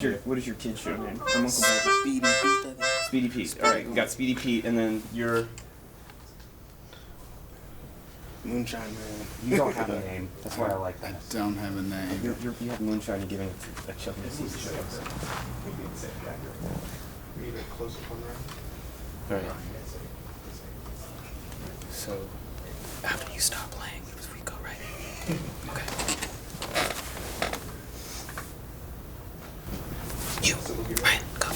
What is your kid's show name? I'm Uncle Bear. Speedy Pete. Speedy Pete. All right, we got Speedy Pete, and then you're. Moonshine Man. You don't have a name. That's why I like that. I don't have a name. You have moonshine. You're giving it to a children's TV show. We need a close-up on that. All right. So, after you stop playing, we go right in. Okay. You, Ryan, go.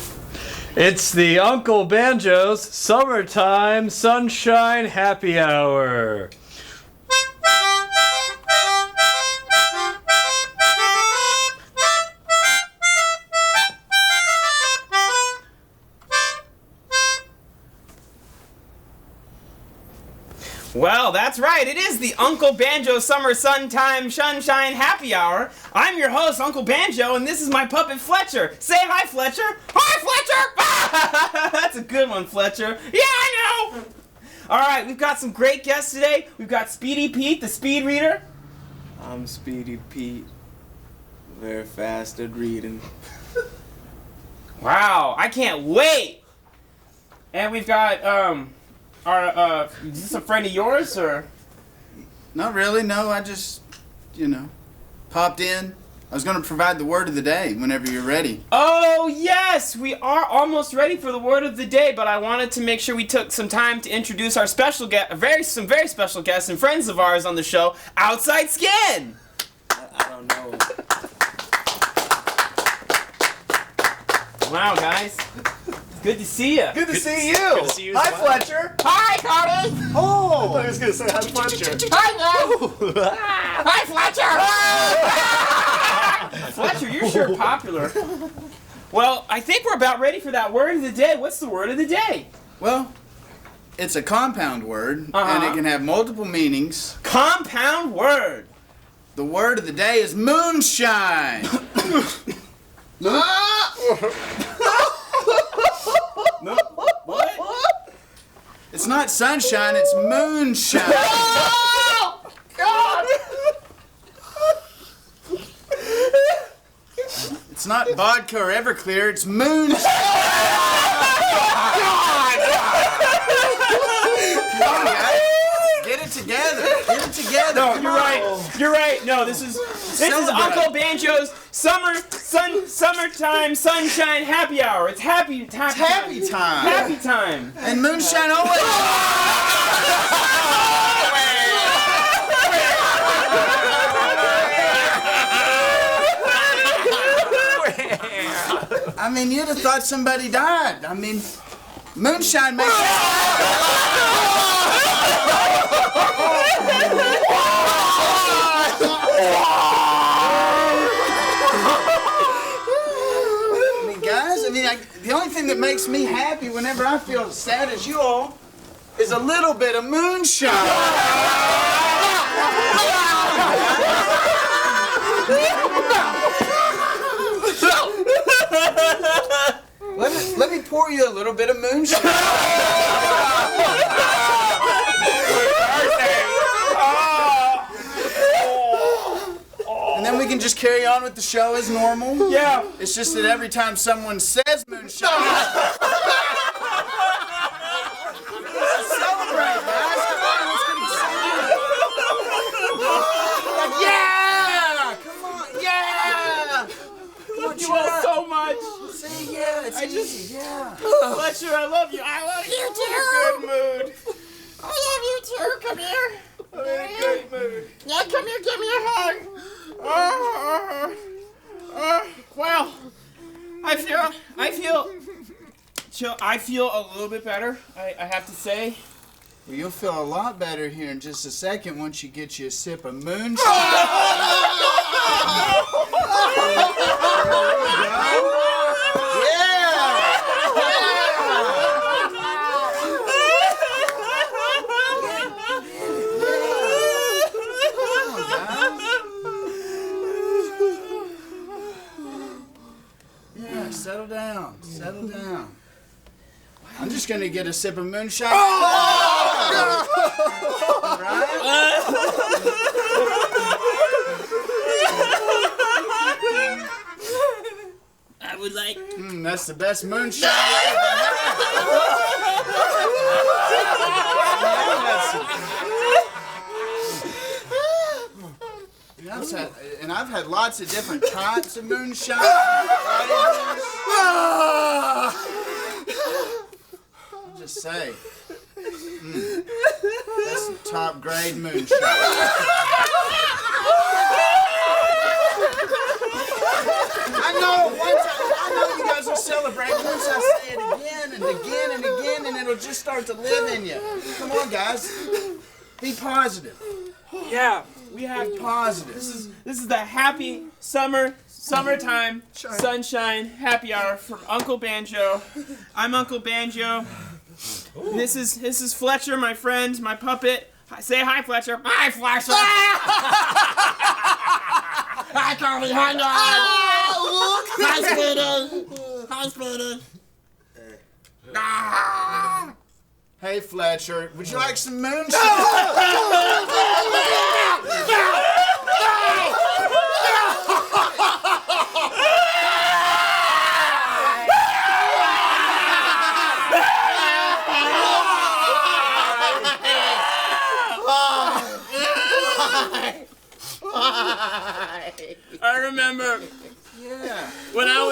It's the Uncle Banjo's Summertime Sunshine Happy Hour. Well, that's right. It is the Uncle Banjo Summer Sunshine Happy Hour. I'm your host, Uncle Banjo, and this is my puppet, Fletcher. Say hi, Fletcher. Hi, Fletcher! That's a good one, Fletcher. Yeah, I know! All right, we've got some great guests today. We've got Speedy Pete, the speed reader. I'm Speedy Pete. Very fast at reading. Wow, I can't wait! And we've got, is this a friend of yours, or? Not really, no. I just, popped in. I was going to provide the word of the day whenever you're ready. Oh, yes! We are almost ready for the word of the day, but I wanted to make sure we took some time to introduce our special guest, some very special guests and friends of ours on the show, Outside Skin! I don't know. Wow, guys. Good to see you. Good to see you. Good to see you as Hi, well. Fletcher. Hi, Cody! I thought he was going to say hi, Fletcher. Hi, Fletcher! Fletcher, you're sure popular. Well, I think we're about ready for that word of the day. What's the word of the day? Well, it's a compound word, and it can have multiple meanings. Compound word. The word of the day is moonshine. No. What? It's not sunshine, it's moonshine. Oh, God! It's not vodka or Everclear, it's moonshine. Come on, guys. Get it together. Get it together. No, Come you're on. right. You're right. No, this is Celebrate. Uncle Banjo's summertime sunshine happy hour. It's happy time. Happy time. Happy time. And moonshine always. I mean, you'd have thought somebody died. I mean, moonshine makes. The only thing that makes me happy whenever I feel as sad as you all is a little bit of moonshine. Let me pour you a little bit of moonshine. And then we can just carry on with the show as normal. Yeah. It's just that every time someone says moonshine, celebrate, guys. Come on, let's get excited. Yeah! Come on, yeah! Come on, You all cheer up. so much. See, yeah, it's easy, yeah. Fletcher, I love you. I love you. You too. Good mood. I love you too. Come here. I'm in a good mood. Yeah, come here. Give me a hug. Well, I feel a little bit better. I have to say. Well, you'll feel a lot better here in just a second once you get you a sip of moonshine. Settle down. Settle down. I'm just gonna get a sip of moonshine. Right? would like. That's the best moonshine I've had lots of different types of moonshine. I'll just say, that's some top grade moonshine. I know you guys will celebrate once I say it again and again and again, and it'll just start to live in you. Come on, guys. Be positive. Yeah, we have Positive. This is the happy summertime sunshine happy hour from Uncle Banjo. I'm Uncle Banjo. This is Fletcher, my friend, my puppet. Say hi, Fletcher. Hi, Fletcher. Hi, Tommy. Hi, Noel. Hi, Speedy. Hi, Speedy. Hey, Fletcher, would you like some moonshine? I remember when I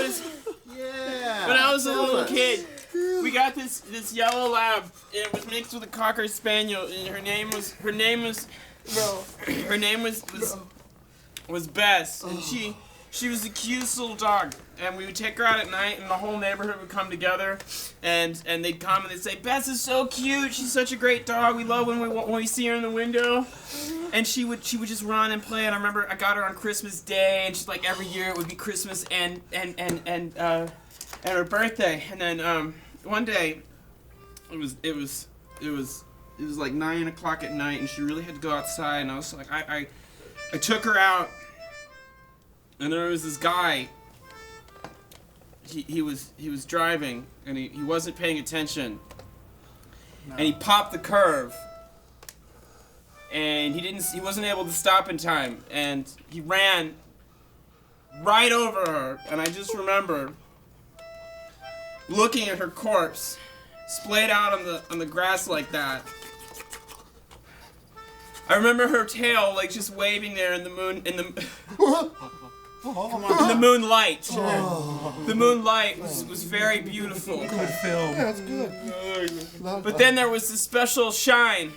was a little kid, we got this yellow lab. It was mixed with a cocker spaniel, and her name was Bess, and she was the cutest little dog. And we would take her out at night, and the whole neighborhood would come together, and they'd come and they'd say, "Bess is so cute. She's such a great dog. We love when we see her in the window." And she would just run and play. And I remember I got her on Christmas Day, and she's like every year it would be Christmas and her birthday. And then one day it was like 9 o'clock at night, and she really had to go outside. And I was like, I took her out, and there was this guy. He was driving, and he wasn't paying attention, and he popped the curve, and he wasn't able to stop in time, and he ran right over her. And I just remember looking at her corpse splayed out on the grass like that. I remember her tail like just waving there in the moonlight. The moonlight was very beautiful. Good film. Yeah, it's good. But then there was this special shine.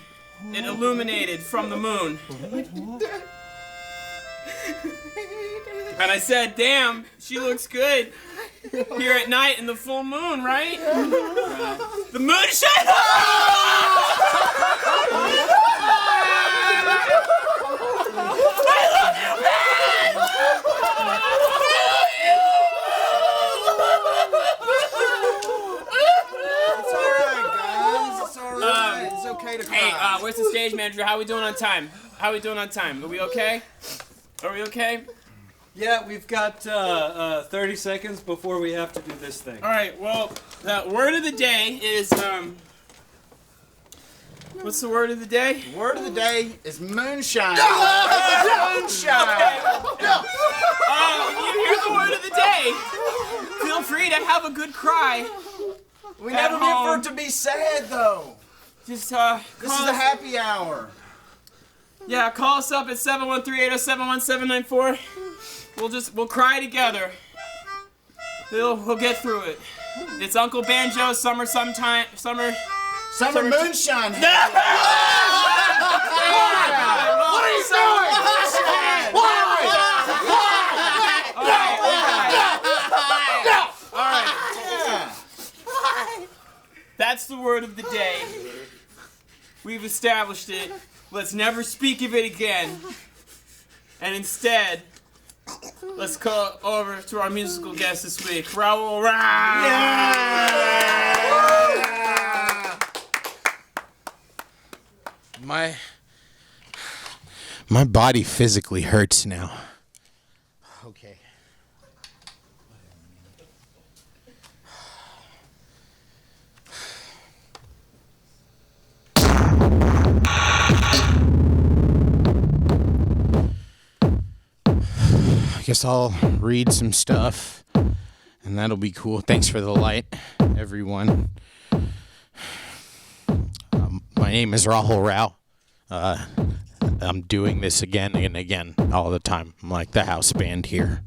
It illuminated from the moon. And I said, "Damn, she looks good here at night in the full moon, right?" The moonshine! I love you, man! It's alright, guys. It's alright. It's okay to cry. Hey, where's the stage manager? How we doing on time? Are we okay? Are we okay? Yeah, we've got 30 seconds before we have to do this thing. All right. Well, the word of the day is what's the word of the day? The word of the day is moonshine. Moonshine. You hear the word of the day? Feel free to have a good cry. We At never meant for home. it to be sad, though. Just This is a happy hour. Yeah, call us up at 713-807-1794. We'll cry together. We'll get through it. It's Uncle Banjo, summer moonshine. What are you doing? All right. That's the word of the day. We've established it. Let's never speak of it again. And instead, let's go over to our musical guest this week, Raul Rao. My body physically hurts now. Okay. I guess I'll read some stuff and And that'll be cool. Thanks for the light, everyone. My name is Rahul Rao. I'm doing this again and again all the time. I'm like the house band here.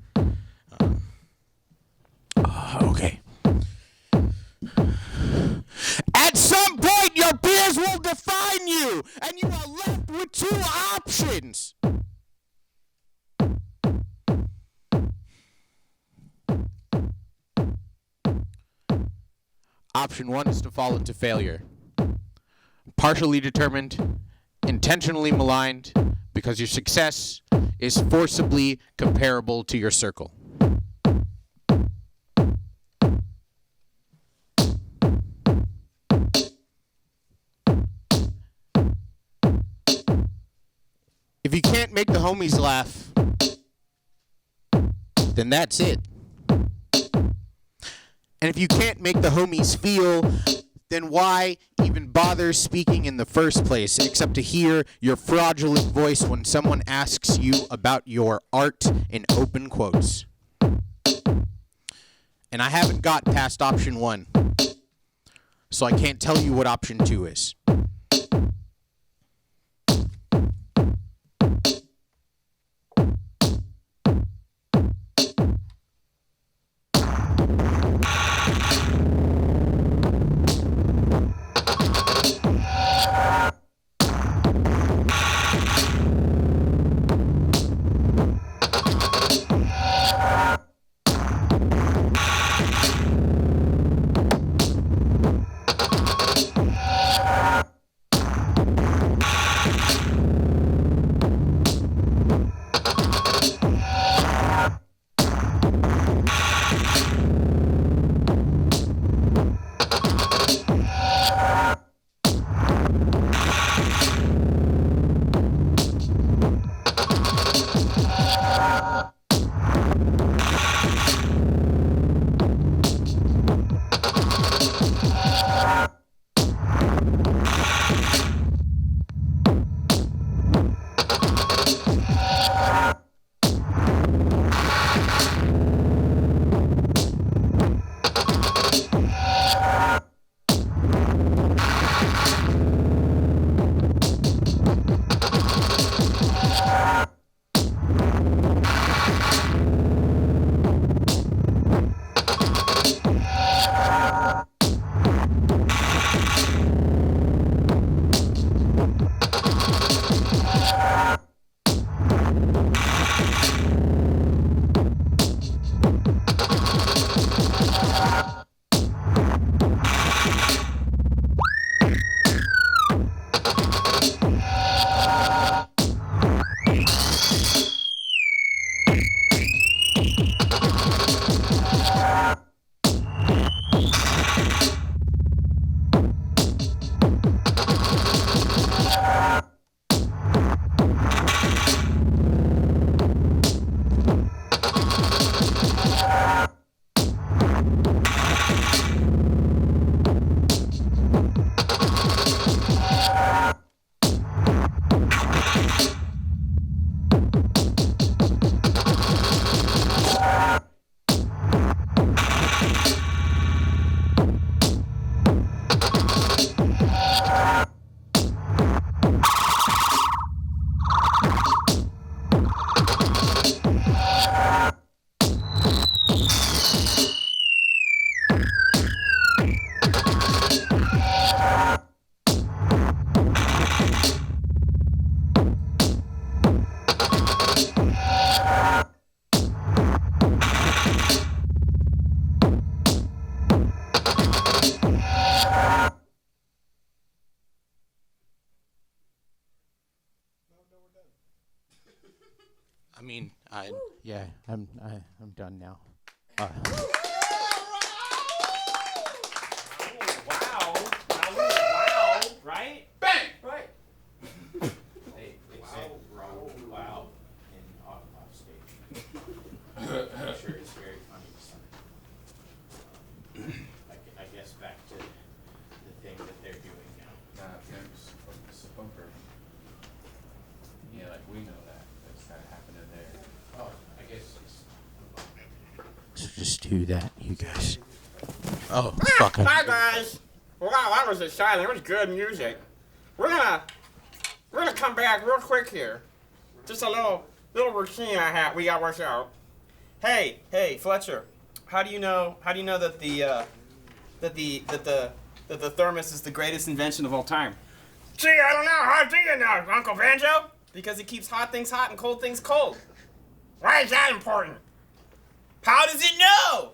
Okay. At some point, your peers will define you, and you are left with two options. Option one is to fall into failure. Partially determined, intentionally maligned, because your success is forcibly comparable to your circle. If you can't make the homies laugh, then that's it. And if you can't make the homies feel, then why even bother speaking in the first place, except to hear your fraudulent voice when someone asks you about your art in open quotes? And I haven't got past option one, so I can't tell you what option two is. I mean, I'm done now. Wow. Wow. Right? Bang! Right. They said wow in off stage. I'm sure it's very funny to some. I guess back to the thing that they're doing now. It's a bumper. Yeah, like we know that. That's kind of happening there. Oh, I guess it's. So just do that you guys. Oh, fuck. Hi guys. Wow, that was exciting. It was good music. We're gonna come back real quick here. Just a little routine we got worked out. Hey, Fletcher. How do you know that the thermos is the greatest invention of all time? Gee, I don't know. How do you know, Uncle Banjo? Because it keeps hot things hot and cold things cold. Why is that important? How does it know?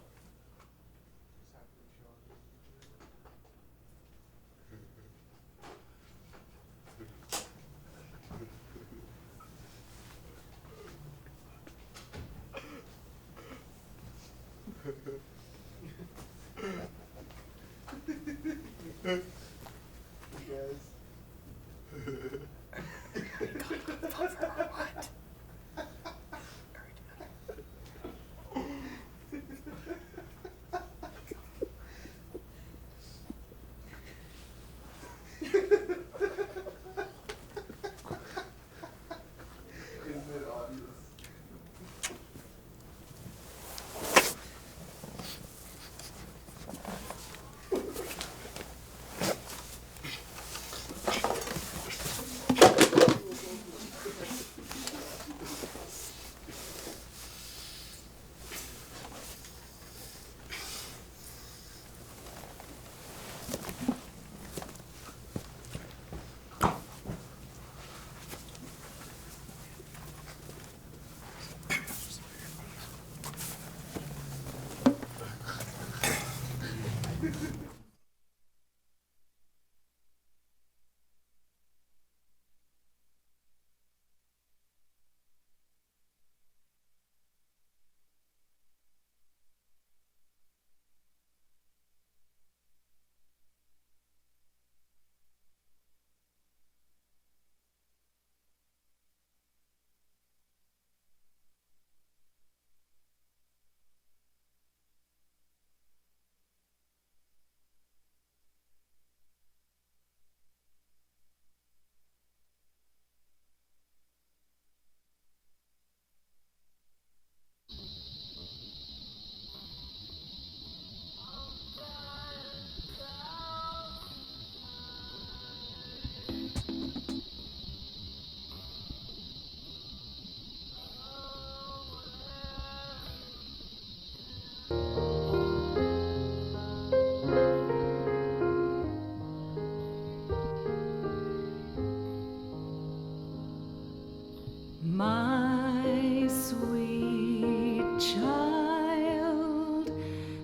My sweet child,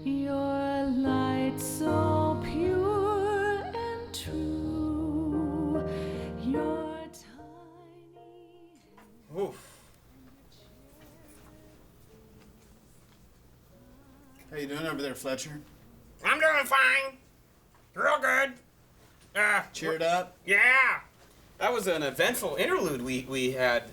your light so pure and true, your tiny... Oof. How you doing over there, Fletcher? I'm doing fine. Real good. Cheered up? Yeah. That was an eventful interlude we had.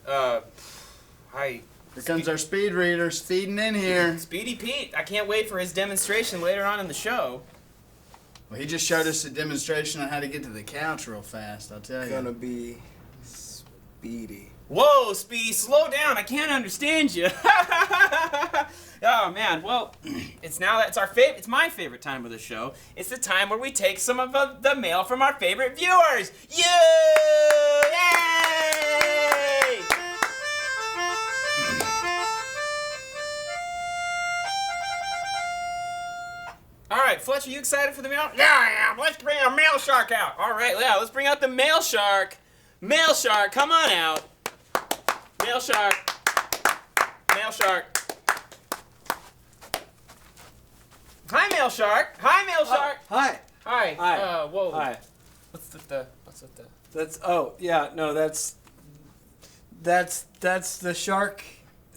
Here comes our speed reader speeding in here. Speedy Pete. I can't wait for his demonstration later on in the show. Well, he just showed us a demonstration on how to get to the couch real fast, I'll tell Gonna you. be speedy. Whoa, Speedy, slow down. I can't understand you. Oh man, well, it's my favorite time of the show. It's the time where we take some of the mail from our favorite viewers. You! Yay! All right, Fletcher, you excited for the mail? Yeah, I am. Let's bring our mail shark out. All right, yeah, let's bring out the mail shark. Mail shark, come on out. Mail shark. Mail shark. Hi, Mail Shark. Hi, Mail Shark. Hi. Hi. Hi. Whoa. Hi. What's with the? That's the shark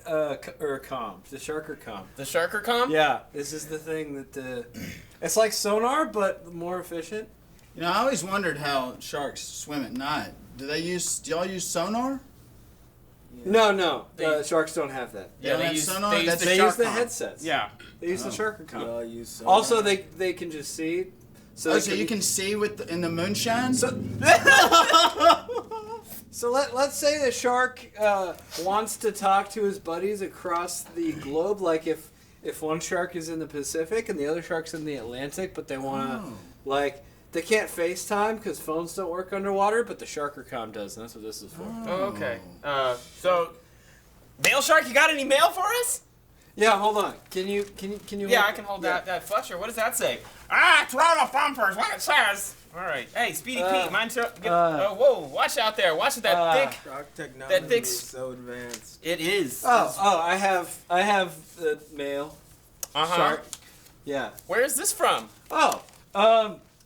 or com. The shark or com. The Sharker-com? Yeah, this is the thing that it's like sonar but more efficient. You know, I always wondered how sharks swim at night. Do y'all use sonar? No, sharks don't have that. Yeah, They they have use sonar? they use That's the They shark use the com. headsets. Yeah. They use the shark or We com. all use sonar. Also, they can just see. So Oh, they so you can see in the moonshine? So let's say the shark wants to talk to his buddies across the globe. Like if if one shark is in the Pacific and the other shark's in the Atlantic, but they want to, like, they can't FaceTime because phones don't work underwater, but the Sharkercom does, and that's what this is for. Oh, okay. So, Mail Shark, you got any mail for us? Yeah, hold on. Can you? Yeah, I can hold that Fletcher. What does that say? Toronto Bumpers. What it says. All right. Hey, Speedy Pete, mind to whoa! Watch out there. Watch that thick. Shark technology thick is so advanced. It is. I have the mail. Shark. Yeah. Where is this from?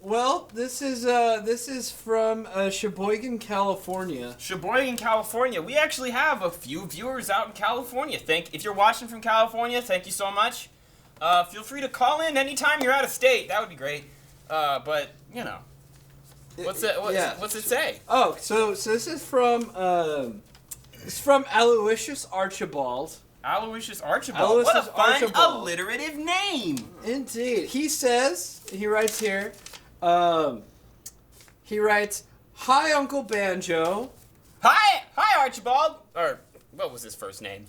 Well, this is from Sheboygan, California. Sheboygan, California. We actually have a few viewers out in California. If you're watching from California, thank you so much. Feel free to call in anytime you're out of state. That would be great. But you know, what's it say? Oh, so this is from Aloysius Archibald. Aloysius Archibald. What a fun alliterative name. Indeed. He writes here. He writes, "Hi, Uncle Banjo." Hi, Archibald. Or what was his first name?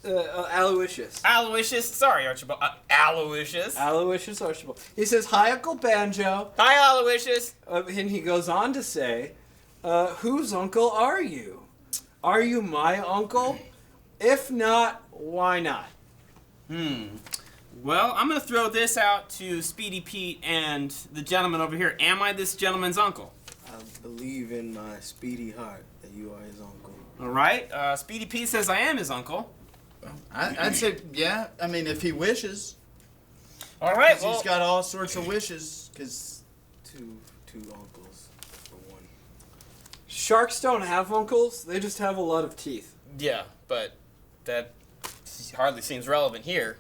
Aloysius. Aloysius. Sorry, Archibald. Aloysius. Aloysius Archibald. He says, "Hi, Uncle Banjo." Hi, Aloysius. And he goes on to say, "Whose uncle are you? Are you my uncle? If not, why not?" Well, I'm going to throw this out to Speedy Pete and the gentleman over here. Am I this gentleman's uncle? I believe in my speedy heart that you are his uncle. All right. Speedy Pete says I am his uncle. I'd say, yeah. I mean, if he wishes. All right. 'Cause he's got all sorts of wishes. Because Two uncles for one. Sharks don't have uncles. They just have a lot of teeth. Yeah, but that hardly seems relevant here.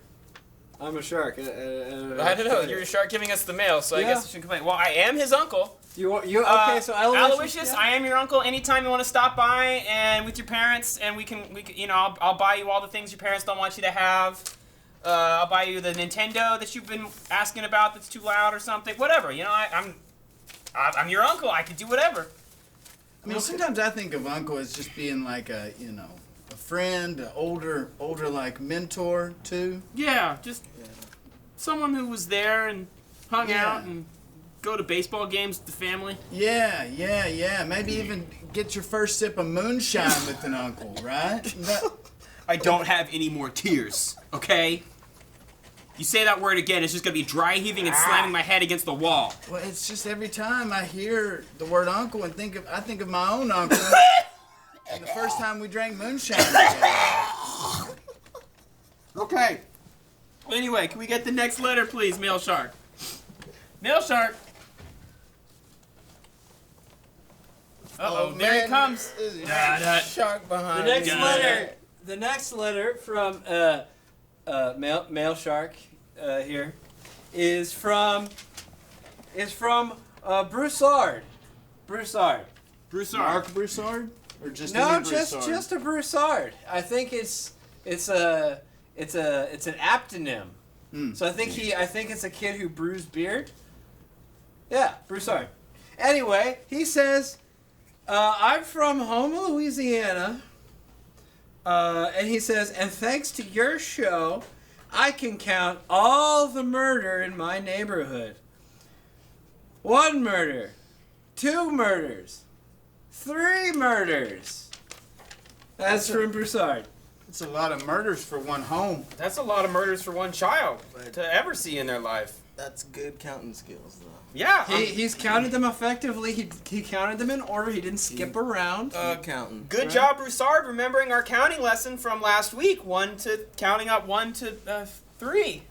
I'm a shark. I don't know. You're a shark giving us the mail, so I guess I shouldn't complain. Well, I am his uncle. Okay, so Aloysius, I am your uncle. Anytime you want to stop by and with your parents, and we can I'll buy you all the things your parents don't want you to have. I'll buy you the Nintendo that you've been asking about that's too loud or something. Whatever. I'm your uncle. I can do whatever. I mean, sometimes I think of uncle as just being like a friend, an older like mentor too. Yeah, just someone who was there and hung out and go to baseball games with the family. Yeah. Maybe even get your first sip of moonshine with an uncle, right? I don't have any more tears, okay? You say that word again, it's just gonna be dry heaving and slamming my head against the wall. Well, it's just every time I hear the word uncle and I think of my own uncle. And the first time we drank moonshine together. Okay. Anyway, can we get the next letter, please, Mail Shark? Mail Shark. Uh-oh, there he comes. Shark behind The next letter from Mail Shark here is from Broussard. Mark Broussard? Or just No, any Broussard? just a Broussard. I think it's an aptonym. So I think it's a kid who brews beer. Yeah, Broussard. Anyway, he says, I'm from Houma, Louisiana. And he says, and thanks to your show, I can count all the murder in my neighborhood. 1 murder, 2 murders, 3 murders. That's from Broussard. It's a lot of murders for one home. That's a lot of murders for one child to ever see in their life. That's good counting skills, though. Yeah. He's counted them effectively. He counted them in order. He didn't skip around. Counting. Good job, Broussard, remembering our counting lesson from last week. Counting up 1 to 3.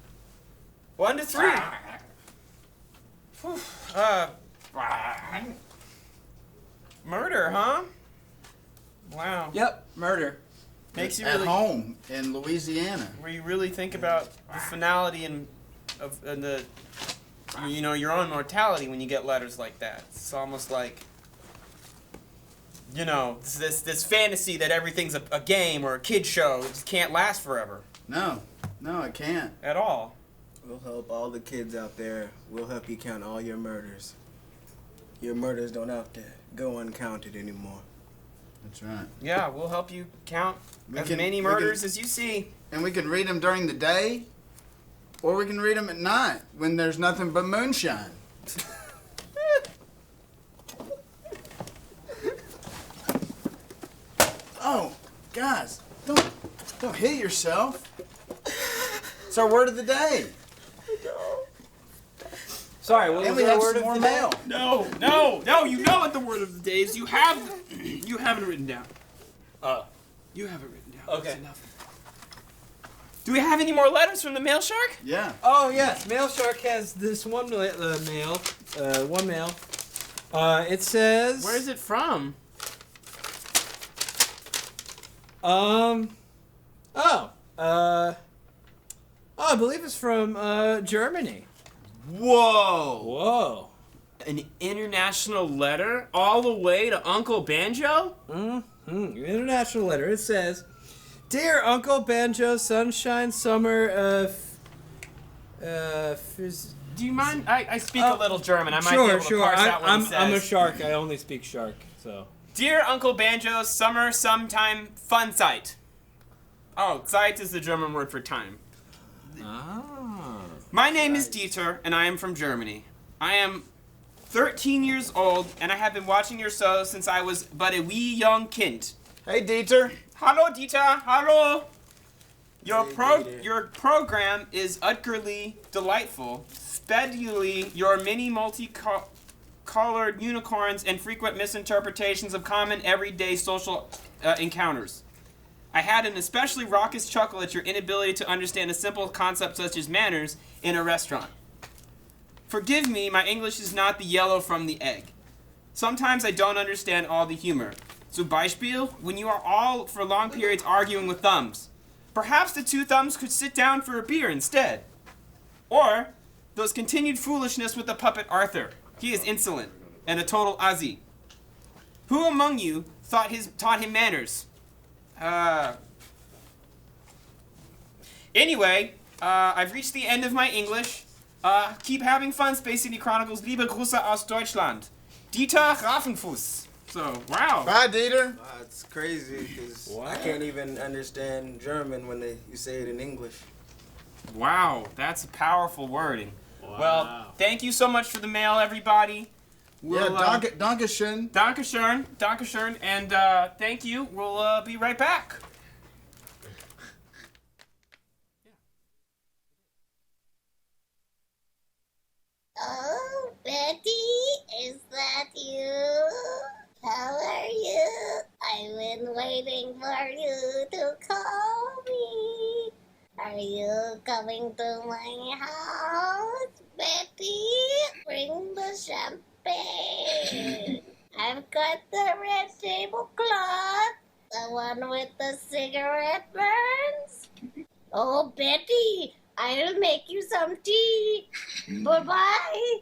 1 to 3. Whew. Murder, huh? Wow. Yep, murder. Makes you At really home in Louisiana. where you really think about the finality and the your own mortality when you get letters like that. It's almost like this fantasy that everything's a game or a kid show. It just can't last forever No, it can't. at all. We'll help all the kids out there. We'll help you count all your murders. Your murders don't have to go uncounted anymore. That's right. Yeah, we'll help you count as can- many we can- murders as you see. And we can read them during the day, or we can read them at night when there's nothing but moonshine. Oh, guys, don't hit yourself. It's our word of the day. Sorry, what And was we our have word some of more the day? mail. No, you know what the word of the day is. You have it written down. You have it written down. Okay. That's enough. Do we have any more letters from the mail shark? Yeah. Oh yes, Mail Shark has this one mail. It says. Where is it from? I believe it's from Germany. Whoa! Whoa. An international letter all the way to Uncle Banjo? International letter. It says, "Dear Uncle Banjo, sunshine, summer, Do you mind? I speak a little German. I might be sure, able to sure. parse out what he says. I'm a shark. I only speak shark. So. Dear Uncle Banjo, summer, sometime, fun sight. Oh, Zeit is the German word for time. Ah. My name is Dieter, and I am from Germany. I am 13 years old, and I have been watching your show since I was but a wee young kind. Hey, Dieter. Hallo, Dieter. Hallo. Dieter. Your program is utterly delightful, especially your many multicolored unicorns and frequent misinterpretations of common everyday social encounters. I had an especially raucous chuckle at your inability to understand a simple concept such as manners in a restaurant. Forgive me, my English is not the yellow from the egg. Sometimes I don't understand all the humor. Zum Beispiel, when you are all for long periods arguing with thumbs. Perhaps the two thumbs could sit down for a beer instead. Or those continued foolishness with the puppet Arthur. He is insolent and a total Aussie. Who among you taught him manners? Anyway, I've reached the end of my English. Keep having fun, Space City Chronicles. Liebe Grüße aus Deutschland. Dieter Raffenfuss. So, wow. Bye, Dieter. Wow, it's crazy because I can't even understand German when you say it in English. Wow, that's powerful wording. Well, thank you so much for the mail, everybody. We'll, Dankeschön. Dankeschön, and thank you. We'll be right back. Oh, Betty, is that you? How are you? I've been waiting for you to call me. Are you coming to my house, Betty? Bring the champagne. I've got the red tablecloth, the one with the cigarette burns. Oh, Betty, I'll make you some tea. Bye-bye.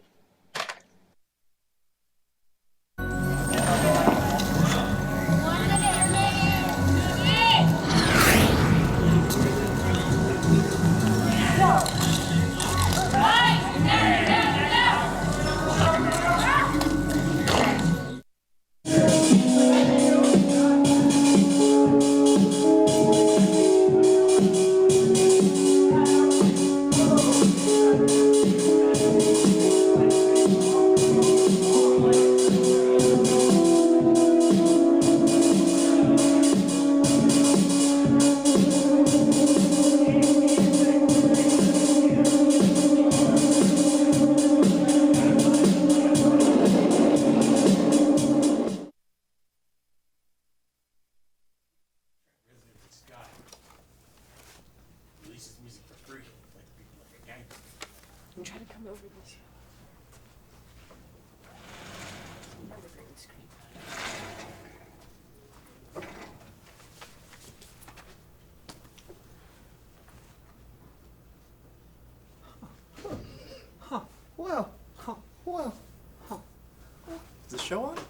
Is the show on? Are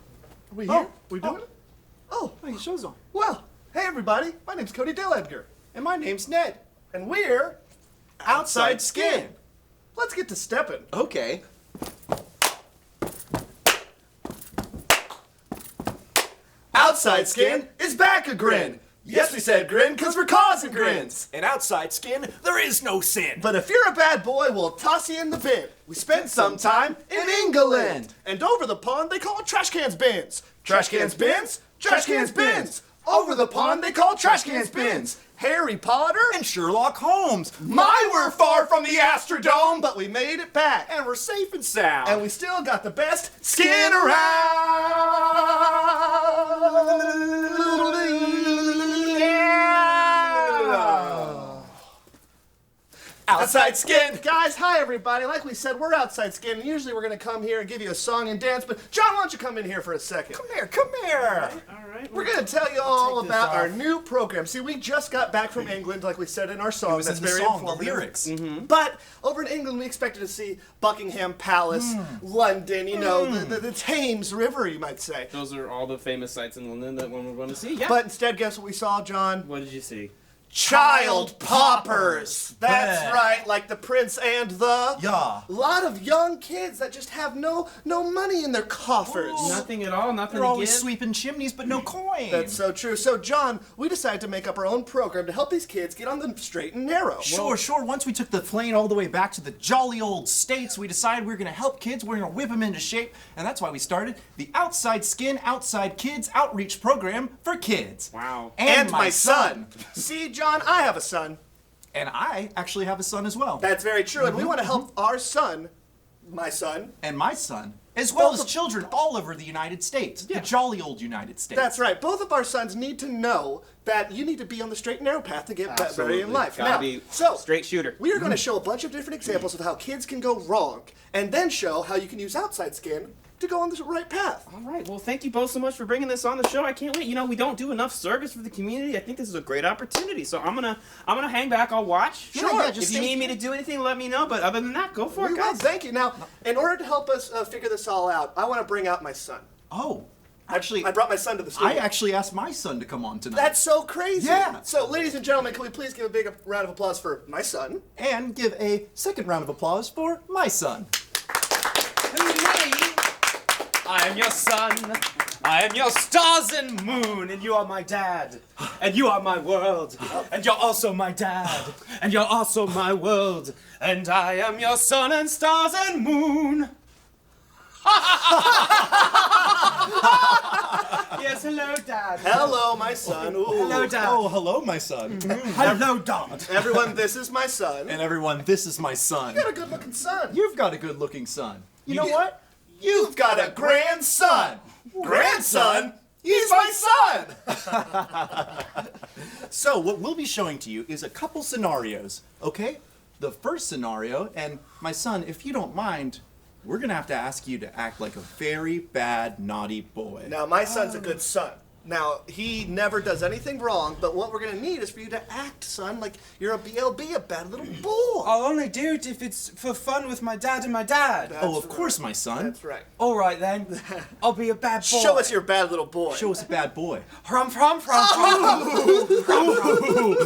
we here? We doing it? Oh, the show's on. Well, hey everybody, my name's Cody Dale Edgar. And my name's Ned. And we're Outside Skin. Let's get to stepping. Okay. Outside Outside Skin is back a grin. Yes, we said grin because we're causing grins. And outside skin, there is no sin. But if you're a bad boy, we'll toss you in the bin. We spent some time in England. And over the pond, they call it trash cans bins. Trash cans bins? Trash cans bins. Over the pond, they call trash cans bins. Harry Potter And Sherlock Holmes. My, we're far from the Astrodome, but we made it back. And we're safe and sound. And we still got the best skin around. Outside Skin! Guys, hi everybody. Like we said, we're Outside Skin, and usually we're going to come here and give you a song and dance, but John, why don't you come in here for a second? Come here. All right. We're going to tell you all about our new program. See, we just got back from England, like we said in our song. was That's in the very song, the informative. lyrics. But over in England, we expected to see Buckingham Palace, London, you know, the Thames River, you might say. Those are all the famous sites in London that one we're going to see. Yeah. But instead, guess what we saw, John? What did you see? Child poppers. That's Yeah. right, like the prince and the... Yeah. A lot of young kids that just have no money in their coffers. Nothing at all. Nothing They're to always give. sweeping chimneys, but no coin. That's so true. So, John, we decided to make up our own program to help these kids get on the straight and narrow. Sure. Once we took the plane all the way back to the jolly old States, we decided we were going to help kids. We're going to whip them into shape. And that's why we started the Outside Skin, Outside Kids Outreach Program for kids. Wow. And my son. See, John, I have a son. And I actually have a son as well. That's very true. And we want to help our son, my son. And my son, as well Both as of- children all over the United States. The jolly old United States. That's right. Both of our sons need to know that you need to be on the straight and narrow path to get better in life. Gotta Now, be so straight shooter. we are going to show a bunch of different examples of how kids can go wrong, and then show how you can use Outside Skin to go on the right path. All right. Well, thank you both so much for bringing this on the show. I can't wait. You know, we don't do enough service for the community. I think this is a great opportunity. So I'm gonna hang back. I'll watch. Sure, yeah, If just you stay- need me to do anything, let me know. But other than that, go for We it, will. guys. Thank you. Now, in order to help us figure this all out, I want to bring out my son. Oh, actually, I brought my son to the studio. I actually asked my son to come on tonight. That's so crazy. Yeah. So, ladies and gentlemen, can we please give a big round of applause for my son? And give a second round of applause for my son. Who's me? I am your son. I am your stars and moon, and you are my dad. And you are my world. And you're also my dad. And you're also my world. And I am your sun and stars and moon. Yes, hello, Dad. Hello, my son. Ooh. Hello, Dad. Oh, hello, my son. Hello, Dad. Everyone, this is my son. And everyone, this is my son. You got a good-looking son. You've got a good-looking son. You know get- what? You've got a grandson. Grandson? He's my son. So, what we'll be showing to you is a couple scenarios, okay? The first scenario, and my son, if you don't mind, we're gonna have to ask you to act like a very bad, naughty boy. Now, my son's a good son. Now, he never does anything wrong, but what we're going to need is for you to act, son, like you're a BLB, a bad little boy. I'll only do it if it's for fun with my dad and my dad. Oh, of course, my son. That's right. All right, then. I'll be a bad boy. Show us your bad little boy. Show us a bad boy. From.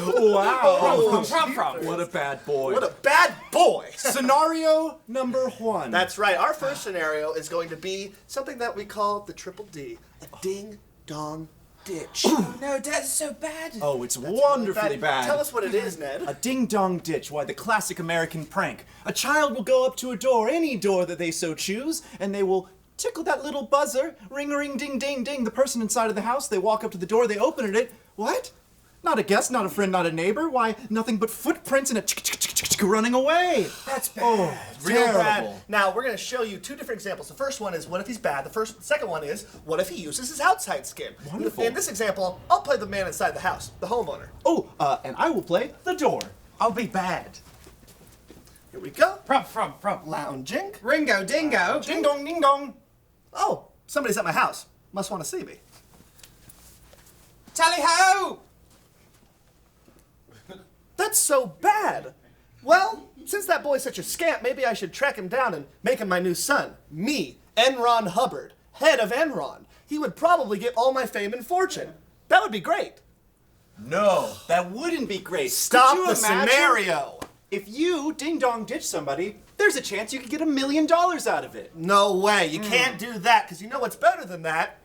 Wow. From. What a bad boy. What a bad boy. Scenario number one. That's right. Our first scenario is going to be something that we call the triple D, a ding-dong ditch. No, Dad's so bad. Oh, it's wonderfully bad. Tell us what it is, Ned. A ding-dong ditch. Why, the classic American prank. A child will go up to a door, any door that they so choose, and they will tickle that little buzzer. Ring-a-ring-ding-ding-ding. The person inside of the house, they walk up to the door, they open it. What? Not a guest, not a friend, not a neighbor. Why, nothing but footprints and a running away. That's bad. Oh, Real terrible. bad. Now, we're going to show you two different examples. The first one is what if he's bad. The second one is what if he uses his outside skin. Wonderful. In this example, I'll play the man inside the house, the homeowner. Oh, and I will play the door. I'll be bad. Here we go. From. Lounging. Ringo Dingo. Ding dong, ding dong. Oh, somebody's at my house. Must want to see me. Tally ho! That's so bad. Well, since that boy's such a scamp, maybe I should track him down and make him my new son. Me, Enron Hubbard, head of Enron. He would probably get all my fame and fortune. That would be great. No, that wouldn't be great. Stop Could you the imagine scenario. If you ding-dong ditch somebody, there's a chance you could get $1 million out of it. No way. You can't do that, because you know what's better than that?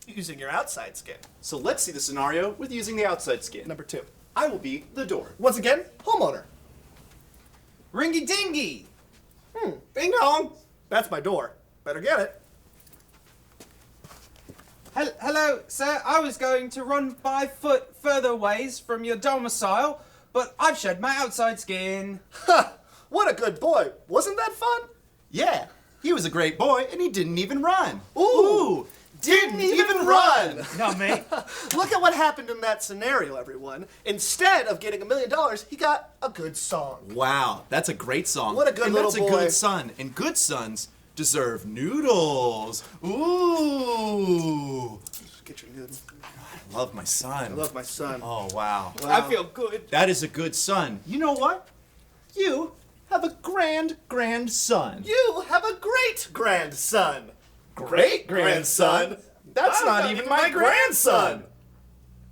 using your outside skin. So let's see the scenario with using the outside skin. Number 2. I will be the door. Once again, homeowner. Ringy dingy. Bing dong. That's my door. Better get it. Hello, sir. I was going to run by foot further ways from your domicile, but I've shed my outside skin. Ha! What a good boy. Wasn't that fun? Yeah, he was a great boy and he didn't even run. Ooh, didn't even run. Not me. Look at what happened in that scenario, everyone. Instead of getting $1 million, he got a good song. Wow, that's a great song. What a good and little that's boy. a good son. And good sons deserve noodles. Ooh. Get your noodle. I love my son. I love my son. Oh, wow. I feel good. That is a good son. You know what? You have a grand son. You have a great grandson. Great grandson? That's not even my grandson.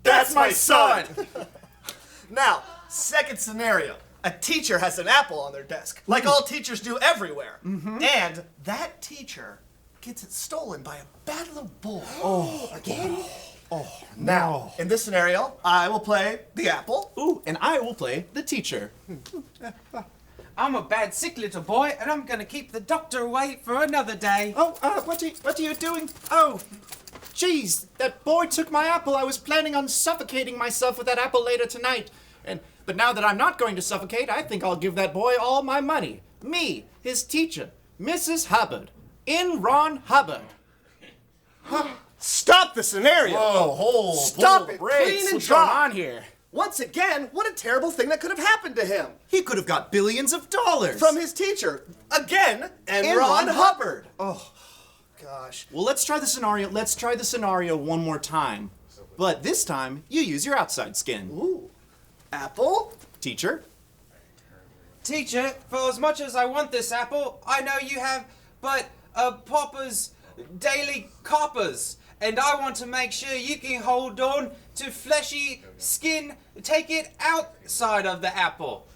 That's my son. Now, second scenario. A teacher has an apple on their desk, like all teachers do everywhere. And that teacher gets it stolen by a bad little boy. Again? Now, in this scenario, I will play the apple. Ooh, and I will play the teacher. I'm a bad sick little boy, and I'm gonna keep the doctor away for another day. Oh, what are you doing? Oh, jeez, that boy took my apple. I was planning on suffocating myself with that apple later tonight. But now that I'm not going to suffocate, I think I'll give that boy all my money. Me, his teacher, Mrs. Hubbard, in Ron Hubbard. Stop the scenario. Whoa, Stop it, breaks. clean and What's going dry. on here? Once again, what a terrible thing that could have happened to him. He could have got billions of dollars From his teacher. Again, and in Ron Ron Hubbard. Hubbard. Gosh. Well, let's try the scenario. Let's try the scenario one more time. But this time, you use your outside skin. Ooh. Apple? Teacher? Teacher, for as much as I want this apple, I know you have but a pauper's daily coppers. And I want to make sure you can hold on to fleshy skin, take it outside of the apple.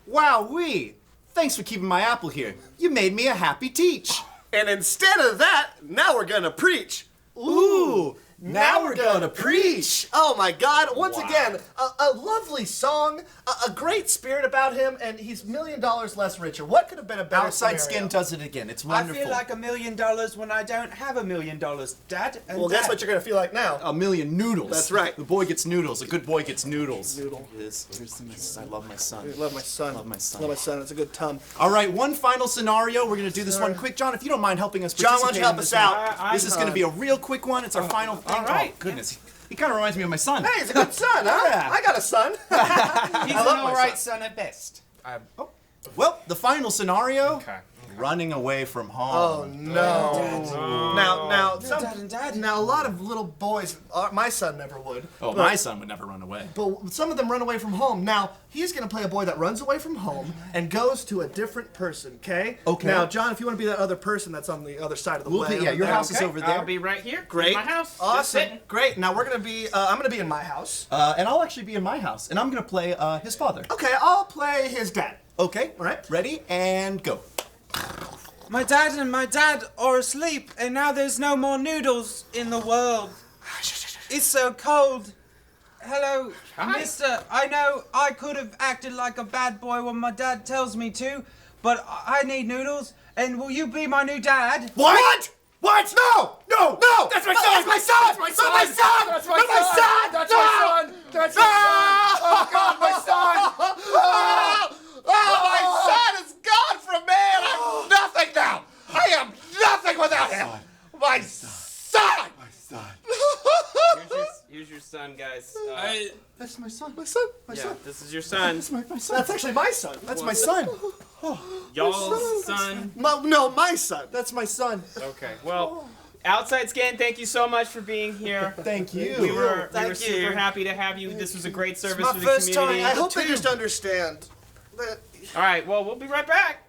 Wowee! Thanks for keeping my apple here. You made me a happy teach. And instead of that, now we're gonna preach. Ooh! Now we're gonna preach. Oh my God! Once again, a lovely song, a great spirit about him, and he's $1 million less richer. What could have been a better Outside scenario? skin does it again. It's I wonderful. feel like $1 million when I don't have $1 million, Dad. And Well, guess Dad. what you're gonna feel like now. a million noodles. That's right. The boy gets noodles. A good boy gets noodles. Noodle. Here's the message. I love my son. Love my son. Love my son. Love my son. It's a good tum. All right, one final scenario. We're gonna do this one quick. John, if you don't mind helping us. John, why don't you help participate in us this one. out? This is gonna be a real quick one. It's our final thing. all right. Oh, goodness. He kind of reminds me of my son. Hey, he's a good son, huh? Yeah. I got a son. He's I an love my alright son at best. Well, the final scenario. Okay. Running away from home. Oh no! Now, Dad and Dad. now a lot of little boys. My son never would. Oh, but- my son would never run away. But some of them run away from home. Now, he's going to play a boy that runs away from home and goes to a different person, okay? Okay. Now, John, if you want to be that other person that's on the other side of the We'll way. be- yeah, over your there, house is okay? over there. I'll be right here. Great. In my house. Just Awesome. sitting. Great. Now, we're going to be, I'm going to be in my house. And I'll actually be in my house, and I'm gonna play his father. Okay, I'll play his dad. Okay. All right. Ready and go. My dad and my dad are asleep, and now there's no more noodles in the world. It's so cold. Hello, mister. I know I could have acted like a bad boy when my dad tells me to, but I need noodles, and will you be my new dad? What? What? No! No! No! That's my son! That's my son! That's my son! That's my son! That's my son! That's my son! That's my son! Oh God, my son! Oh, my son is gone from me, and I'm nothing now. I am nothing without him. My son! My son. Here's your son, guys. That's my son. My son. My son. This is your son. That's my son. That's actually my son. That's my son. Y'all's son. No, my son. That's my son. Okay. Well, Outside Scan, thank you so much for being here. Thank you. We were Thank super you. happy to have you. This was a great service my for the first community. time. I hope they just understand that. All right. Well, we'll be right back.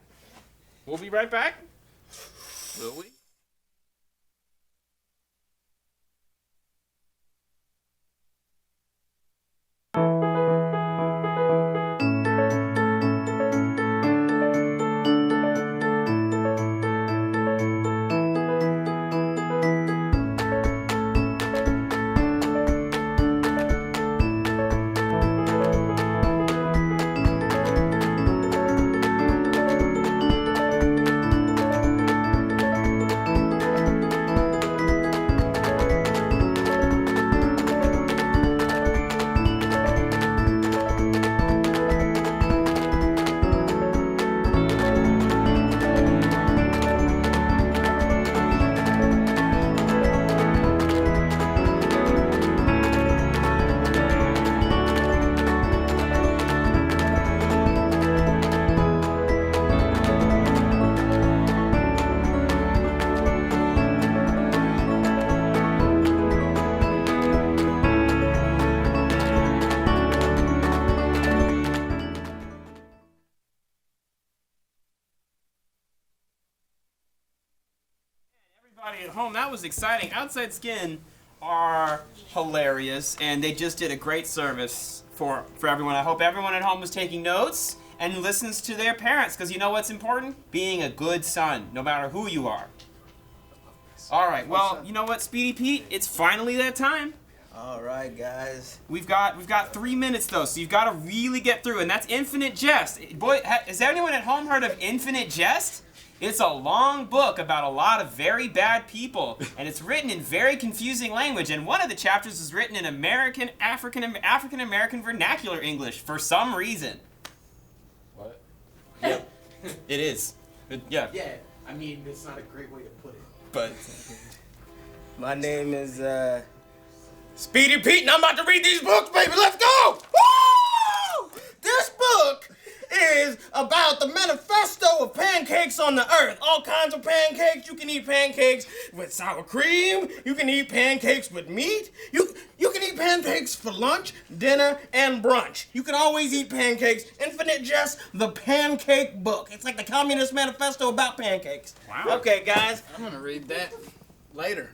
We'll be right back. Will we? everybody at home. That was exciting. Outside Skin are hilarious, and they just did a great service for everyone. I hope everyone at home was taking notes and listens to their parents, because you know what's important? Being a good son, no matter who you are. All right, well, you know what, Speedy Pete? It's finally that time. All right, guys. We've got 3 minutes, though, so you've got to really get through, and that's Infinite Jest. Boy, has anyone at home heard of Infinite Jest? It's a long book about a lot of very bad people, and it's written in very confusing language, and one of the chapters is written in African-American vernacular English for some reason. What? Yep. It is. Yeah. Yeah, I mean, it's not a great way to put it. But My name is Speedy Pete, and I'm about to read these books, baby. Let's go! Woo! This book is about the manifesto of pancakes on the earth. All kinds of pancakes. You can eat pancakes with sour cream. You can eat pancakes with meat. You can eat pancakes for lunch, dinner, and brunch. You can always eat pancakes. Infinite Jest, the pancake book. It's like the Communist Manifesto about pancakes. Wow. Okay, guys. I'm gonna read that later.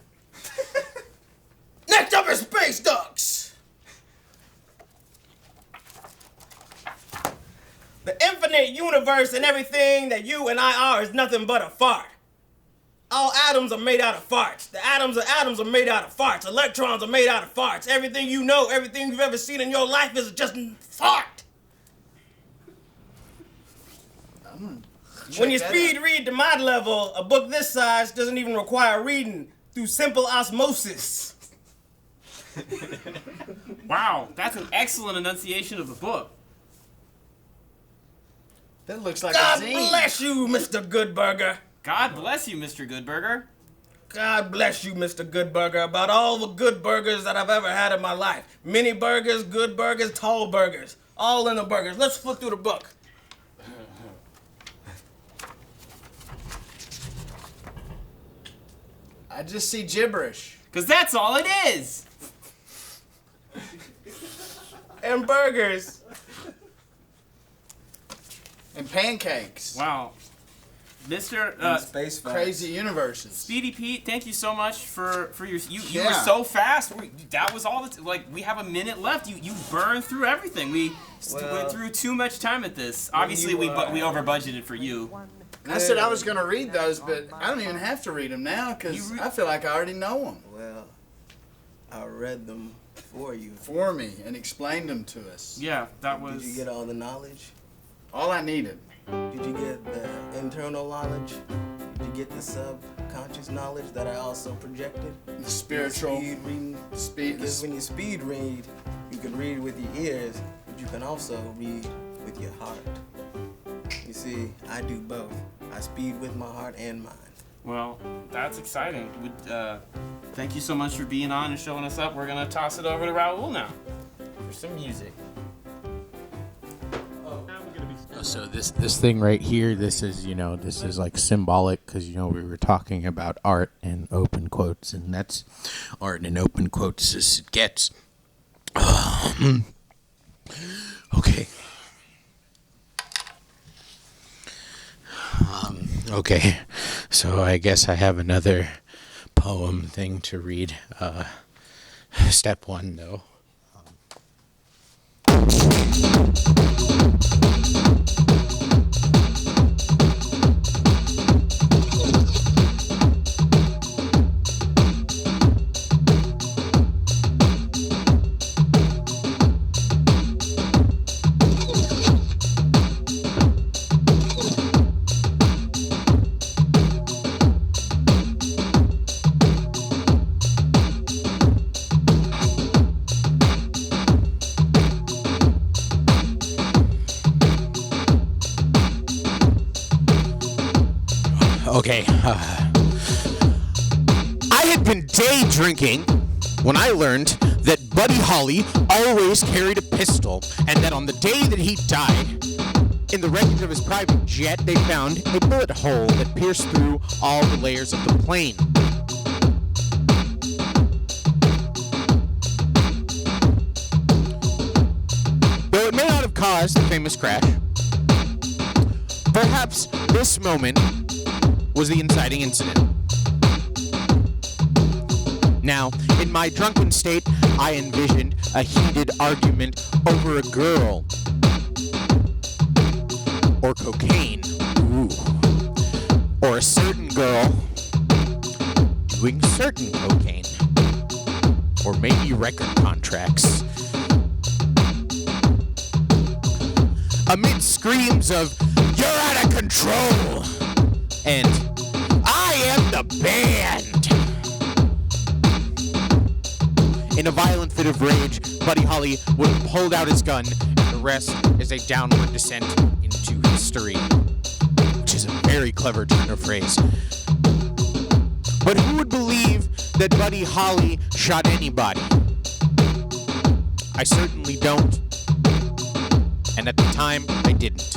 Next up is Space Ducks. The infinite universe and everything that you and I are is nothing but a fart. All atoms are made out of farts. The atoms are made out of farts. Electrons are made out of farts. Everything you know, everything you've ever seen in your life is just fart. When you speed read to my level, a book this size doesn't even require reading through simple osmosis. wow, that's an excellent enunciation of the book. That looks like God a zine. bless you, Mr. Goodburger. God bless you, Mr. Goodburger. God bless you, Mr. Goodburger, about all the good burgers that I've ever had in my life. Mini burgers, good burgers, tall burgers. All in the burgers. Let's flip through the book. I just see gibberish. Because that's all it is. And burgers. And pancakes. Wow. Mr. Space facts. Crazy universes. Speedy Pete, thank you so much for your you Yeah. were so fast. That was all we have a minute left. You burned through everything. We went through too much time at this. Obviously we over budgeted for you. And I said I was going to read those, but I don't even have to read them now because I feel like I already know them. Well, I read them for you. For me and explained them to us. Yeah, that was. Did you get all the knowledge? All I needed. Did you get the internal knowledge? Did you get the subconscious knowledge that I also projected? The spiritual. Speed reading. Because when you speed read, you can read with your ears, but you can also read with your heart. You see, I do both. I speed with my heart and mind. Well, that's exciting. Thank you so much for being on and showing us up. We're gonna toss it over to Raul now for some music. So this thing right here, this is like symbolic because we were talking about art and open quotes, and that's art and open quotes as it gets. Okay. Okay, so I guess I have another poem thing to read. Step 1, though. Okay, I had been day drinking when I learned that Buddy Holly always carried a pistol, and that on the day that he died, in the wreckage of his private jet, they found a bullet hole that pierced through all the layers of the plane. Though it may not have caused the famous crash, perhaps this moment was the inciting incident. Now, in my drunken state, I envisioned a heated argument over a girl. Or cocaine. Ooh. Or a certain girl doing certain cocaine. Or maybe record contracts. Amid screams of, "You're out of control!" and "I am the band!" In a violent fit of rage, Buddy Holly would have pulled out his gun, and the rest is a downward descent into history. Which is a very clever turn of phrase. But who would believe that Buddy Holly shot anybody? I certainly don't. And at the time, I didn't.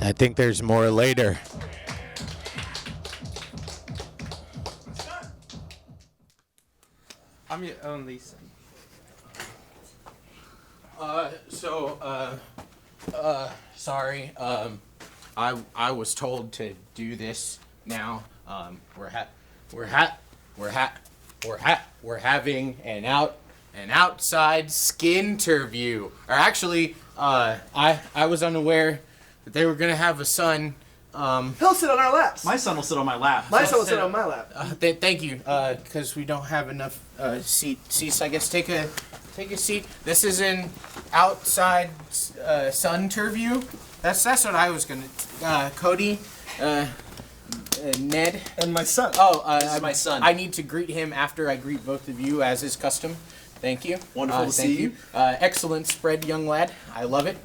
I think there's more later. I'm your only son. Sorry. I was told to do this now. We're having an outside skin interview. Or actually, I was unaware that they were gonna have a son. He'll sit on our laps. My son will sit on my lap. My son will sit on my lap. Thank you. Because we don't have enough seats. I guess take a seat. This is an outside sun interview. That's what I was gonna. Cody, Ned, and my son. This is my son. I need to greet him after I greet both of you, as is custom. Thank you. Wonderful to see you. Excellent spread, young lad. I love it.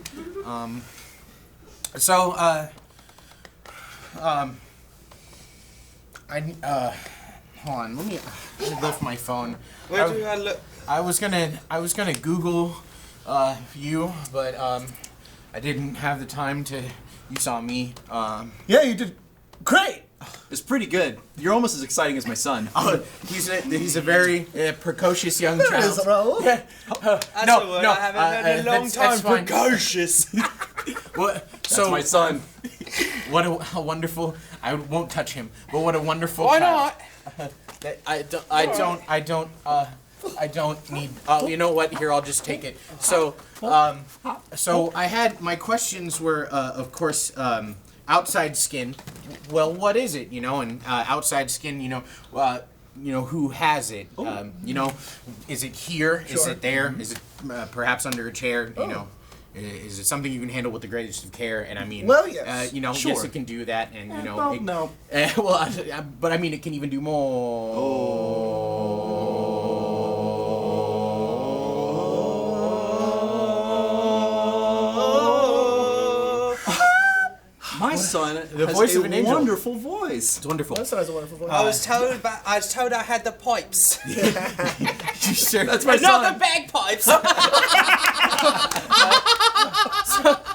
So, hold on. Let me lift my phone. Where do I look? I was gonna Google you, but I didn't have the time to. You saw me. Yeah, you did great. It's pretty good. You're almost as exciting as my son. Oh, he's a very precocious young There child. is, Raul. Yeah. That's a word I haven't heard in a long time. that's fine. Precocious. What? That's So my son. what a wonderful. I won't touch him, but what a wonderful. Why child. not? I don't need. You know what? Here, I'll just take it. So, so I had my questions were, of course, outside skin. Well, what is it? You know, and outside skin. You know, who has it? You know, is it here? Is it there? Is it perhaps under a chair? You know. Is it something you can handle with the greatest of care? And I mean, Well, yes. you know, Sure. yes, it can do that, and you know, well, it- no. well, but I mean, it can even do more. My son The has voice a of an angel. wonderful voice. It's wonderful. That sounds a wonderful voice. I was told I had the pipes. You sure? That's my Not son. the bagpipes.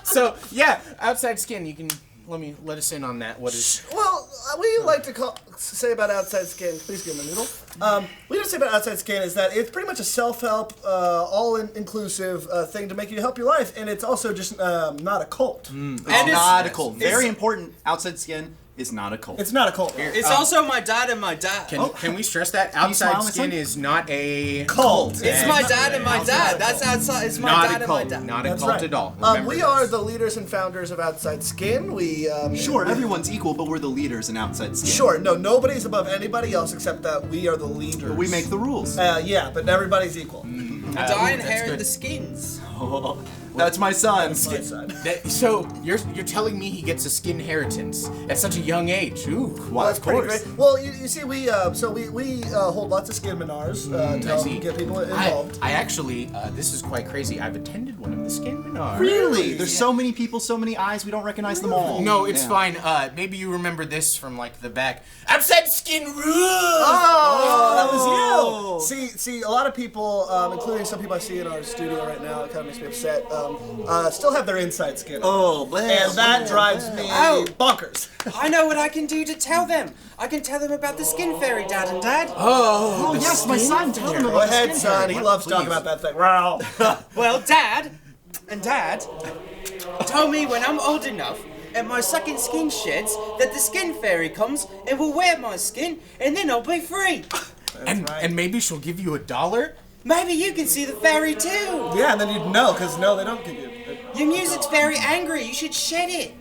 So yeah, outside skin. You can let us in on that. What is? Well, we like to say about outside skin. Please give him a noodle. We like to say about outside skin is that it's pretty much a self-help, all-inclusive thing to make you help your life, and it's also just not a cult. And It's it's- not a cult. Very important. Outside skin is not a cult. It's not a cult. It's also my dad and my dad. Can we stress that you smile, outside my skin son? is not a Cult. It's my dad and my dad. That's outside. It's my not dad a and my cult, dad. not a That's cult right. at all. Remember We this. are the leaders and founders of Outside Skin. Sure, everyone's equal, but we're the leaders in outside skin. Sure, no, nobody's above anybody else except that we are the leaders. But we make the rules. Yeah, but everybody's equal. I that's inherit good. the skins. That's my son. So you're telling me he gets a skin inheritance at such a young age? Ooh, Well, that's pretty great. Well, you see, we hold lots of skin seminars to I help see. get people involved. I actually, this is quite crazy. I've attended one of the skin seminars. Really? There's so many people, so many eyes, we don't recognize them all. No, it's Yeah. fine. Maybe you remember this from like the back. Outside skin rules. Oh, that was you. See, a lot of people, including some people I see in our studio right now, it kind of makes me upset. Still have their inside skin. Oh, bless. And that drives me bonkers. I know what I can do to tell them. I can tell them about the skin fairy, Dad and Dad. Oh, yes, my son, tell him Go about the ahead, skin son. fairy. He loves talking about that thing. Wow. Well, Dad and Dad told me when I'm old enough and my second skin sheds that the skin fairy comes and will wear my skin and then I'll be free. And maybe she'll give you $1. Maybe you can see the fairy too. Yeah, and then you'd know, because no, they don't give you. Your music's very angry. You should shed it.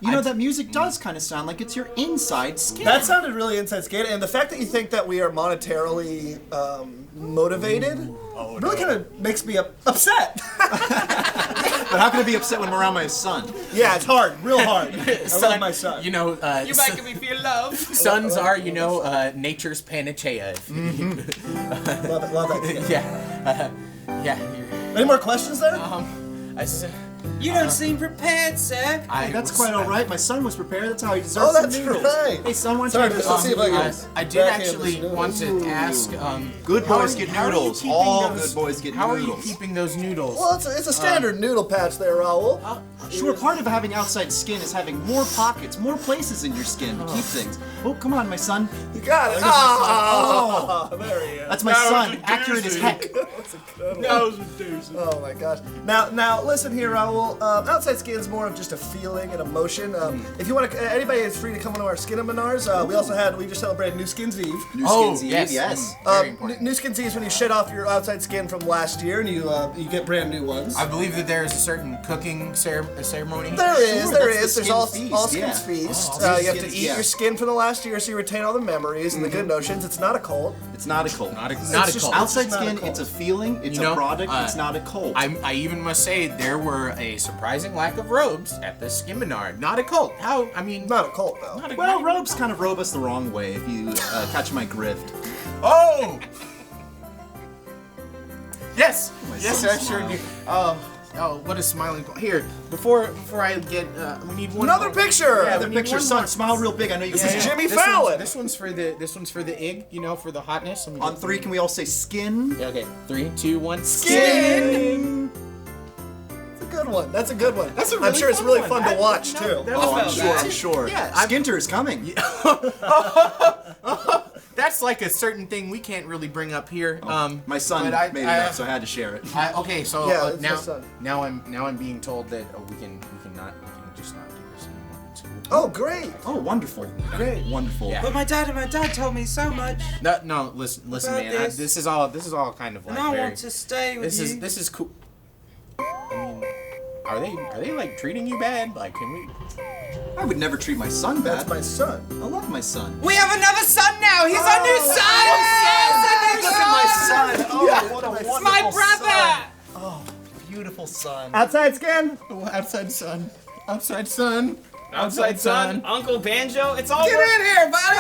You know, that music does kind of sound like it's your inside skin. That sounded really inside skin, and the fact that you think that we are monetarily motivated really kind of makes me upset. But how can I be upset when I'm around my son? Yeah, it's hard, real hard. I love my son. You know, You're making me feel love. sons are, you know, nature's panacea. Love it, love that kid. Yeah. Yeah. Any more questions there? You don't seem prepared, sir. That's quite all right. My son was prepared. That's how he deserves Oh, that's some noodles. right. Hey, son, why don't Sorry, you let's see if I can. I did backhand actually this want to ask. Good how boys are- get how are you noodles. keeping All those- good boys get How are noodles. you keeping those noodles? Well, it's a standard noodle patch there, Raul. Sure, part of having outside skin is having more pockets, more places in your skin to keep things. Oh, come on, my son. You got it. Oh, there he is. That's my son, accurate as heck. Oh my gosh. Now, listen here, Raul. Outside skin is more of just a feeling and emotion. If you want to, anybody is free to come to our skin seminars. We just celebrated New Skins Eve. New Oh, skins, yes. yes. Very important. New Skins Eve is when you shed off your outside skin from last year and you get brand new ones. I believe that there is a certain cooking ceremony. There is. Sure, There's that's the all skin skins feast, feast. yeah. You have to Skins, eat yeah. your skin from the last year so you retain all the memories and the good notions. It's not a cult. It's not a cult. Not a just cult. Outside not a skin, cult. it's a feeling, it's You know, a product, it's not a cult. I even must say there were a surprising lack of robes at the Skiminar. Not a cult. How? I mean, Not a cult though. not a Well, robes kind of robe us the wrong way if you catch my grift. Oh! Yes! My Yes, son I sure smiled. do. Oh, what is smiling? Here, before I get, we need one. Another picture. Yeah, Another we need picture, one son. more. Smile real big. I know you Yeah, can. yeah. Jimmy This Fallon. This one's for the ig, for the hotness. Let me On 3, can we all say skin? Yeah, okay. 3, 2, 1. Skin. That's a good one. That's a good one. That's a I'm really sure it's fun really one. fun to watch too. that Oh, was I'm sure. Yeah, Skinter is coming. That's like a certain thing we can't really bring up here. My son but made it up, so I had to share it. Okay, so Yeah, it's my son. now I'm being told that we can just not do this anymore in school. Oh, great. Oh, wonderful. Great. Wonderful. Yeah. But my dad told me so much. No, listen, About man. this. This is all kind of like. And I very, want to stay with you. This is cool. I mean, are they like treating you bad? Like, can we? I would never treat my son bad. That's my son. I love my son. We have another son now. He's our new son. Look at my son. Oh, what a wonderful It's my brother. son. Oh, beautiful son. Outside skin. Outside sun. Outside sun. Outside son, Uncle Banjo. It's all. Get in here, buddy.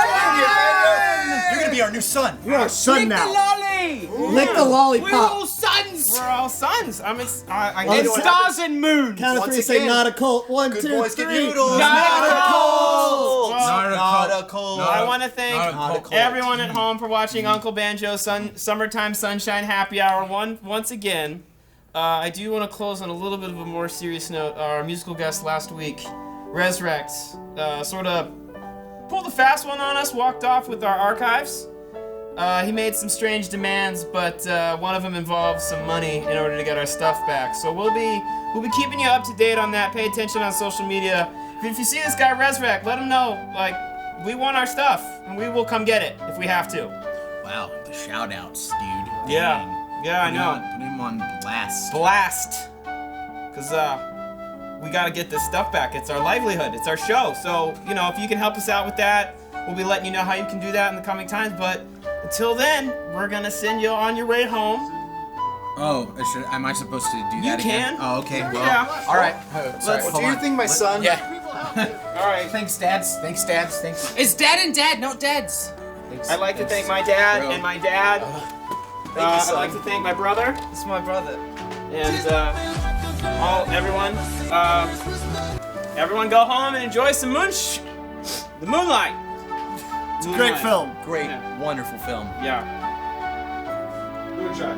You're gonna be our new son. You're our son now. lolly. Lick the lollipop. sons. We're all sons. I mean, I Well, get it's stars and moons. Count of Once 3, say again, not a cult. 1, Good 2, boys get 3. noodles. Not a cult. Not a cold. I want to thank everyone at home for watching Uncle Banjo's Summertime Sunshine Happy Hour once again. I do want to close on a little bit of a more serious note. Our musical guest last week, Resurrect, sort of pulled a fast one on us, walked off with our archives. He made some strange demands, but one of them involved some money in order to get our stuff back. So we'll be keeping you up to date on that. Pay attention on social media. If you see this guy Resurrect, let him know, like, we want our stuff, and we will come get it if we have to. Wow, the shout outs, dude. Yeah. Yeah, I know. Put him on blast. Blast. Because, we gotta get this stuff back. It's our livelihood. It's our show. So, you know, if you can help us out with that, we'll be letting you know how you can do that in the coming times. But until then, we're gonna send you on your way home. Oh, am I supposed to do that You again? can. Oh, okay. Well, Yeah. all right. Sorry, What hold do you on. think, my son? Yeah. All right. Thanks, dads. Thanks. It's dad and dad, not dads. Thanks. I'd like to thank my dad and my dad. I'd like to thank my brother. It's my brother. And everyone. Everyone go home and enjoy some the moonlight. It's a great film. Great, Yeah. wonderful film. Yeah. Good try.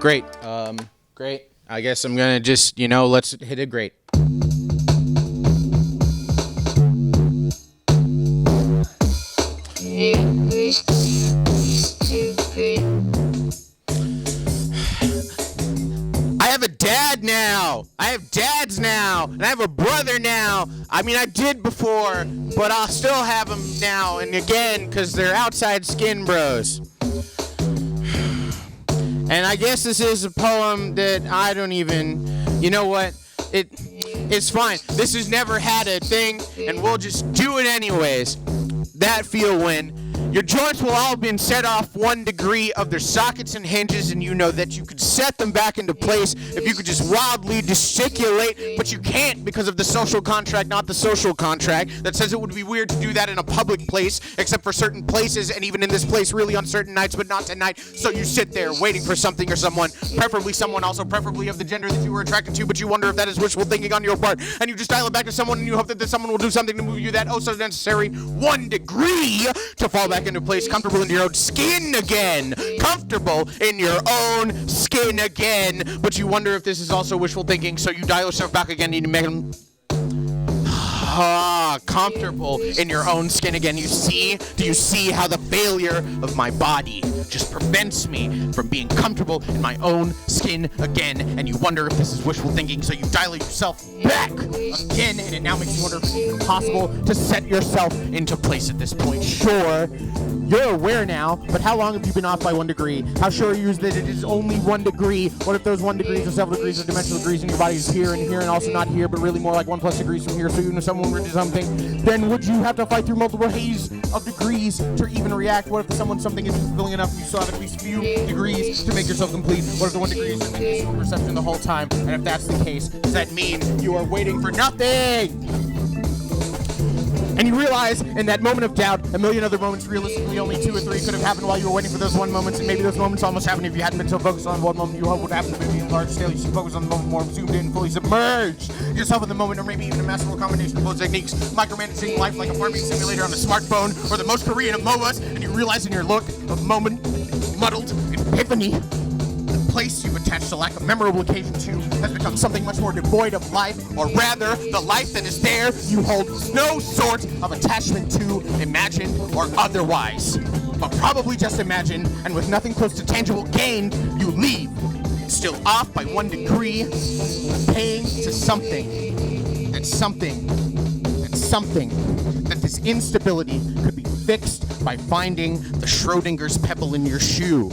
Great. Great. I guess I'm gonna just, let's hit it great. I have a dad now. I have dads now. And I have a brother now. I mean, I did before, but I'll still have them now and again because they're outside skin bros. And I guess this is a poem that I don't even, you know what? It's fine. This has never had a thing, and we'll just do it anyways. That feel when your joints will all have been set off 1 degree of their sockets and hinges, and you know that you could set them back into place if you could just wildly gesticulate, but you can't because of the social contract, not the social contract, that says it would be weird to do that in a public place, except for certain places, and even in this place really on certain nights, but not tonight. So you sit there waiting for something or someone, preferably someone also preferably of the gender that you were attracted to, but you wonder if that is wishful thinking on your part, and you just dial it back to someone, and you hope that someone will do something to move you that oh so necessary 1 degree to fall back into place, comfortable in your own skin again. Comfortable in your own skin again. But you wonder if this is also wishful thinking, so you dial yourself back again and you make them comfortable in your own skin again. Do you see how the failure of my body just prevents me from being comfortable in my own skin again? And you wonder if this is wishful thinking, so you dial yourself back again, and it now makes you wonder if it's even possible to set yourself into place at this point. Sure, you're aware now, but how long have you been off by 1 degree? How sure are you that it is only 1 degree? What if those 1 degrees or several degrees or dimensional degrees in your body is here and here and also not here, but really more like 1+ degrees from here? So you know someone someone were to do something, then would you have to fight through multiple haze of degrees to even react? What if the something isn't fulfilling enough and you still have at least few degrees to make yourself complete? What if the 1 degree is just visual perception the whole time? And if that's the case, does that mean you are waiting for nothing? And you realize in that moment of doubt, a million other moments, realistically only 2 or 3 could have happened while you were waiting for those one moments, and maybe those moments almost happened if you hadn't been so focused on one moment you hope would happen to be in large scale. You should focus on the moment more zoomed in, fully submerged yourself in the moment, or maybe even a masterful combination of both techniques, micromanaging life like a farming simulator on a smartphone, or the most Korean of MOBAs, and you realize in your look of moment, muddled epiphany, the place you've attached a lack of memorable occasion to has become something much more devoid of life, or rather, the life that is there you hold no sort of attachment to, imagine or otherwise. But probably just imagine, and with nothing close to tangible gain, you leave. Still off by 1 degree, paying to something. That this instability could be fixed by finding the Schrodinger's pebble in your shoe.